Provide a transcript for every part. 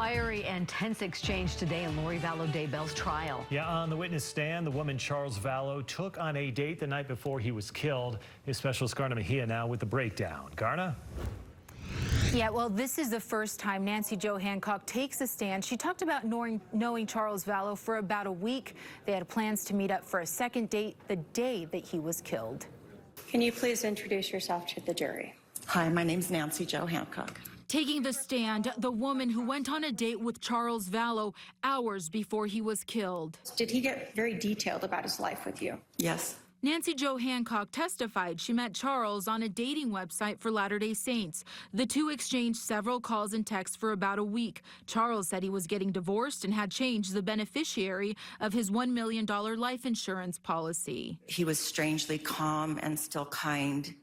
fiery and tense exchange today in Lori Vallow Daybell's trial. Yeah, on the witness stand, the woman Charles Vallow took on a date the night before he was killed. His specialist Garna Mejia now with the breakdown. Garna? Yeah, well, this is the first time Nancy Jo Hancock takes a stand. She talked about knowing Charles Vallow for about a week. They had plans to meet up for a second date the day that he was killed. Can you please introduce yourself to the jury? Hi, my name's Nancy Jo Hancock. Taking the stand, the woman who went on a date with Charles Vallow hours before he was killed. Did he get very detailed about his life with you? Yes. Nancy Jo Hancock testified she met Charles on a dating website for Latter-day Saints. The two exchanged several calls and texts for about a week. Charles said he was getting divorced and had changed the beneficiary of his $1 million life insurance policy. He was strangely calm and still kind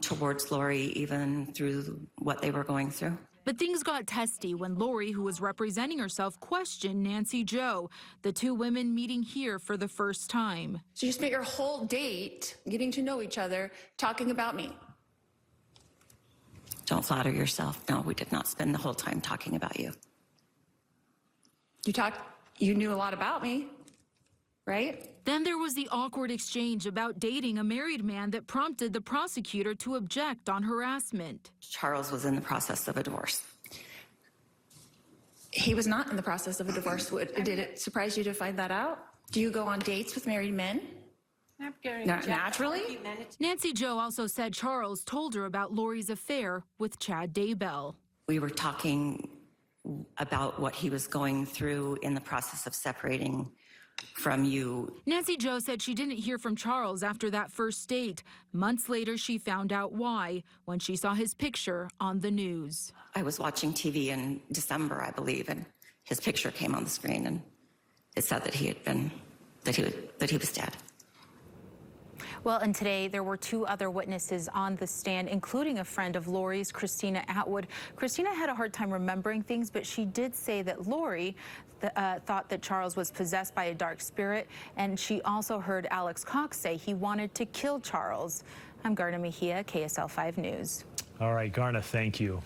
towards Lori, even through what they were going through. But things got testy when Lori, who was representing herself, questioned Nancy Jo, the two women meeting here for the first time. So you spent your whole date getting to know each other, talking about me. Don't flatter yourself. No, we did not spend the whole time talking about you. You knew a lot about me, right? Then there was the awkward exchange about dating a married man that prompted the prosecutor to object on harassment. Charles was in the process of a divorce. He was not in the process of a divorce. Did it surprise you to find that out? Do you go on dates with married men? Naturally? Nancy Jo also said Charles told her about Lori's affair with Chad Daybell. We were talking about what he was going through in the process of separating from you. Nancy Jo said she didn't hear from Charles after that first date. Months later, she found out why when she saw his picture on the news. I was watching TV in December, I believe, and his picture came on the screen, and it said that he was dead. Well, and today there were two other witnesses on the stand, including a friend of Lori's, Christina Atwood. Christina had a hard time remembering things, but she did say that Lori thought that Charles was possessed by a dark spirit, and she also heard Alex Cox say he wanted to kill Charles. I'm Garna Mejia, KSL 5 News. All right, Garna, thank you.